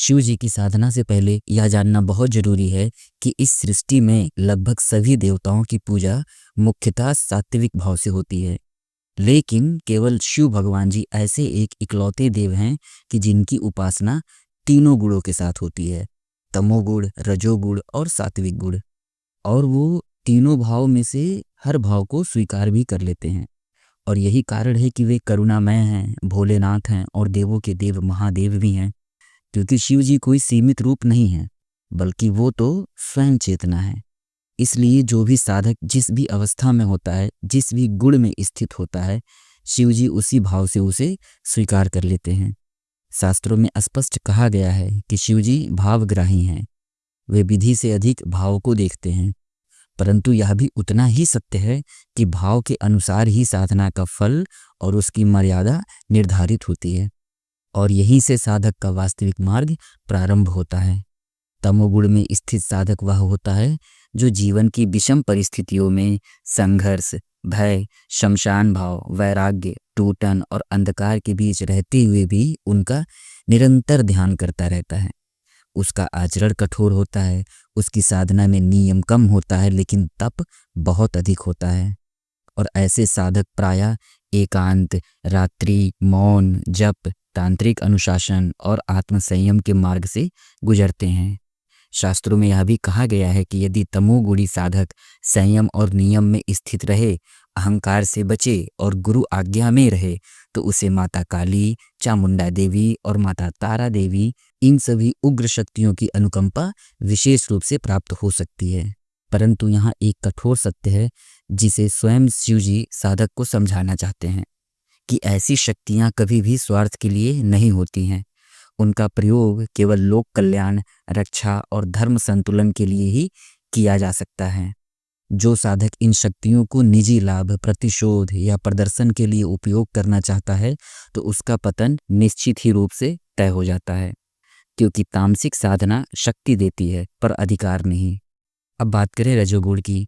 शिव जी की साधना से पहले यह जानना बहुत जरूरी है कि इस सृष्टि में लगभग सभी देवताओं की पूजा मुख्यतः सात्विक भाव से होती है, लेकिन केवल शिव भगवान जी ऐसे एक इकलौते देव हैं कि जिनकी उपासना तीनों गुणों के साथ होती है, तमोगुण, रजोगुण और सात्विक गुण। और वो तीनों भाव में से हर भाव को स्वीकार भी कर लेते हैं। और यही कारण है कि वे करुणामय हैं, भोलेनाथ हैं और देवों के देव महादेव भी हैं। क्योंकि शिव जी कोई सीमित रूप नहीं है, बल्कि वो तो स्वयं चेतना है। इसलिए जो भी साधक जिस भी अवस्था में होता है, जिस भी गुण में स्थित होता है, शिव जी उसी भाव से उसे स्वीकार कर लेते हैं। शास्त्रों में स्पष्ट कहा गया है कि शिव जी भावग्राही हैं। वे विधि से अधिक भाव को देखते हैं, परंतु यह भी उतना ही सत्य है कि भाव के अनुसार ही साधना का फल और उसकी मर्यादा निर्धारित होती है। और यहीं से साधक का वास्तविक मार्ग प्रारंभ होता है। तमोगुण में स्थित साधक वह होता है जो जीवन की विषम परिस्थितियों में संघर्ष, भय, शमशान भाव, वैराग्य, टूटन और अंधकार के बीच रहते हुए भी उनका निरंतर ध्यान करता रहता है। उसका आचरण कठोर होता है, उसकी साधना में नियम कम होता है, लेकिन तप बहुत अधिक होता है। और ऐसे साधक प्रायः एकांत, रात्रि, मौन, जप, तांत्रिक अनुशासन और आत्मसंयम के मार्ग से गुजरते हैं। शास्त्रों में यह भी कहा गया है कि यदि तमोगुणी साधक संयम और नियम में स्थित रहे, अहंकार से बचे और गुरु आज्ञा में रहे, तो उसे माता काली, चामुंडा देवी और माता तारा देवी, इन सभी उग्र शक्तियों की अनुकंपा विशेष रूप से प्राप्त हो सकती है। परंतु यहाँ एक कठोर सत्य है जिसे स्वयं शिव जी साधक को समझाना चाहते हैं कि ऐसी शक्तियाँ कभी भी स्वार्थ के लिए नहीं होती हैं। उनका प्रयोग केवल लोक कल्याण, रक्षा और धर्म संतुलन के लिए ही किया जा सकता है। जो साधक इन शक्तियों को निजी लाभ, प्रतिशोध या प्रदर्शन के लिए उपयोग करना चाहता है, तो उसका पतन निश्चित ही रूप से तय हो जाता है। क्योंकि तामसिक साधना शक्ति देती है पर अधिकार नहीं। अब बात करें रजोगुण की।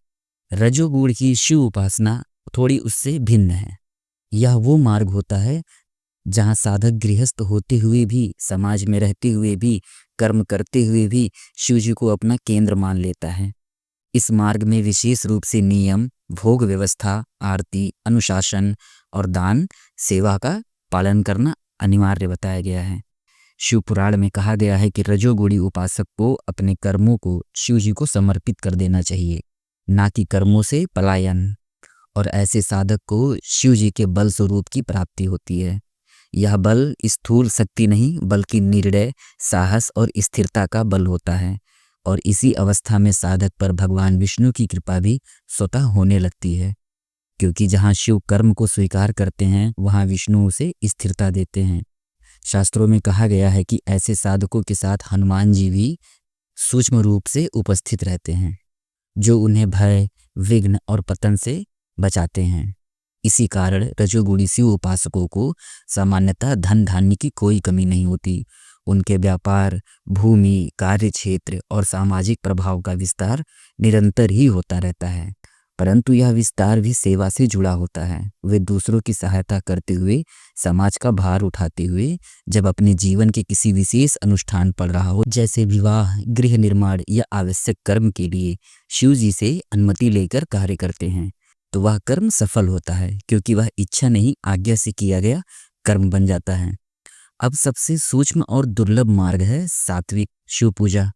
रजोगुण की शिव उपासना थोड़ी उससे भिन्न है। यह वो मार्ग होता है जहाँ साधक गृहस्थ होते हुए भी, समाज में रहते हुए भी, कर्म करते हुए भी शिव जी को अपना केंद्र मान लेता है। इस मार्ग में विशेष रूप से नियम, भोग व्यवस्था, आरती, अनुशासन और दान सेवा का पालन करना अनिवार्य बताया गया है। शिव पुराण में कहा गया है कि रजोगुणी उपासक को अपने कर्मों को शिव जी को समर्पित कर देना चाहिए, ना कि कर्मों से पलायन। और ऐसे साधक को शिव जी के बल स्वरूप की प्राप्ति होती है। यह बल स्थूल शक्ति नहीं, बल्कि निर्णय, साहस और स्थिरता का बल होता है। और इसी अवस्था में साधक पर भगवान विष्णु की कृपा भी स्वतः होने लगती है। क्योंकि जहाँ शिव कर्म को स्वीकार करते हैं, वहाँ विष्णु उसे स्थिरता देते हैं। शास्त्रों में कहा गया है कि ऐसे साधकों के साथ हनुमान जी भी सूक्ष्म रूप से उपस्थित रहते हैं, जो उन्हें भय, विघ्न और पतन से बचाते हैं। इसी कारण रजोगुणी शिव उपासकों को सामान्यतः धन धान्य की कोई कमी नहीं होती। उनके व्यापार, भूमि, कार्य क्षेत्र और सामाजिक प्रभाव का विस्तार निरंतर ही होता रहता है। परंतु यह विस्तार भी सेवा से जुड़ा होता है। वे दूसरों की सहायता करते हुए, समाज का भार उठाते हुए, जब अपने जीवन के किसी विशेष अनुष्ठान पड़ रहा हो, जैसे विवाह, गृह निर्माण या आवश्यक कर्म के लिए शिव जी से अनुमति लेकर कार्य करते हैं, तो वह कर्म सफल होता है, क्योंकि वह इच्छा नहीं, आज्ञा से किया गया कर्म बन जाता है। अब सबसे सूक्ष्म और दुर्लभ मार्ग है सात्विक शिव पूजा।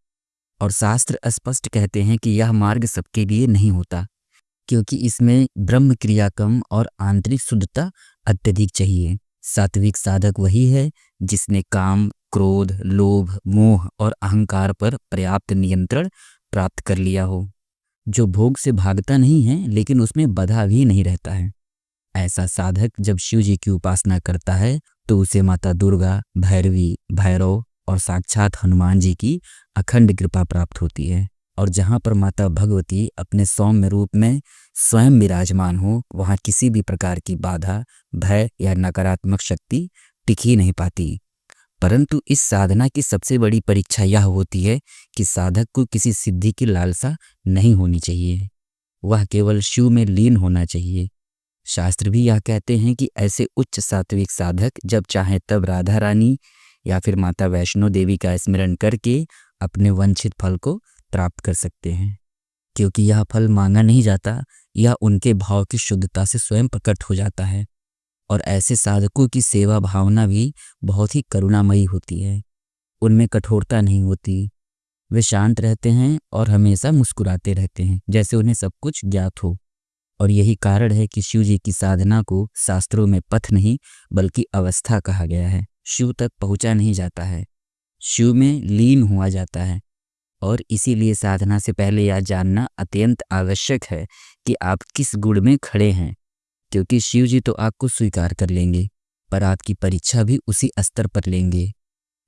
और शास्त्र स्पष्ट कहते हैं कि यह मार्ग सबके लिए नहीं होता, क्योंकि इसमें ब्रह्म क्रिया कम और आंतरिक शुद्धता अत्यधिक चाहिए। सात्विक साधक वही है जिसने काम, क्रोध, लोभ, मोह और अहंकार पर पर्याप्त नियंत्रण प्राप्त कर लिया हो, जो भोग से भागता नहीं है लेकिन उसमें बंधा भी नहीं रहता है। ऐसा साधक जब शिव जी की उपासना करता है, तो उसे माता दुर्गा, भैरवी, भैरव और साक्षात हनुमान जी की अखंड कृपा प्राप्त होती है। और जहाँ पर माता भगवती अपने सौम्य रूप में स्वयं विराजमान हो, वहाँ किसी भी प्रकार की बाधा, भय या नकारात्मक शक्ति टिक ही नहीं पाती। परंतु इस साधना की सबसे बड़ी परीक्षा यह होती है कि साधक को किसी सिद्धि की लालसा नहीं होनी चाहिए। वह केवल शिव में लीन होना चाहिए। शास्त्र भी यह कहते हैं कि ऐसे उच्च सात्विक साधक जब चाहे तब राधा रानी या फिर माता वैष्णो देवी का स्मरण करके अपने वांछित फल को प्राप्त कर सकते हैं, क्योंकि यह फल मांगा नहीं जाता, यह उनके भाव की शुद्धता से स्वयं प्रकट हो जाता है। और ऐसे साधकों की सेवा भावना भी बहुत ही करुणामयी होती है। उनमें कठोरता नहीं होती, वे शांत रहते हैं और हमेशा मुस्कुराते रहते हैं, जैसे उन्हें सब कुछ ज्ञात हो। और यही कारण है कि शिव जी की साधना को शास्त्रों में पथ नहीं बल्कि अवस्था कहा गया है। शिव तक पहुंचा नहीं जाता है, शिव में लीन हुआ जाता है। और इसीलिए साधना से पहले यह जानना अत्यंत आवश्यक है कि आप किस गुण में खड़े हैं, क्योंकि शिव जी तो आपको स्वीकार कर लेंगे, पर आपकी परीक्षा भी उसी स्तर पर लेंगे।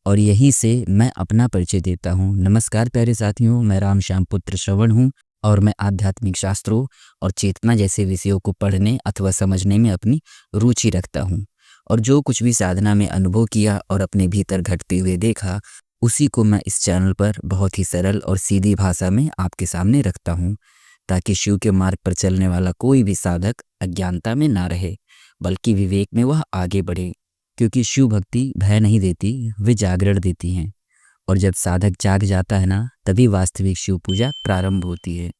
और यहीं से मैं अपना परिचय देता हूँ। नमस्कार प्यारे साथियों, मैं राम श्याम पुत्र श्रवण हूँ और मैं आध्यात्मिक शास्त्रों और चेतना जैसे विषयों को पढ़ने अथवा समझने में अपनी रुचि रखता हूँ। और जो कुछ भी साधना में अनुभव किया और अपने भीतर घटते हुए देखा, उसी को मैं इस चैनल पर बहुत ही सरल और सीधी भाषा में आपके सामने रखता हूँ, ताकि शिव के मार्ग पर चलने वाला कोई भी साधक अज्ञानता में ना रहे, बल्कि विवेक में वह आगे बढ़े। क्योंकि शिव भक्ति भय नहीं देती, वे जागरण देती हैं। और जब साधक जाग जाता है ना, तभी वास्तविक शिव पूजा प्रारंभ होती है।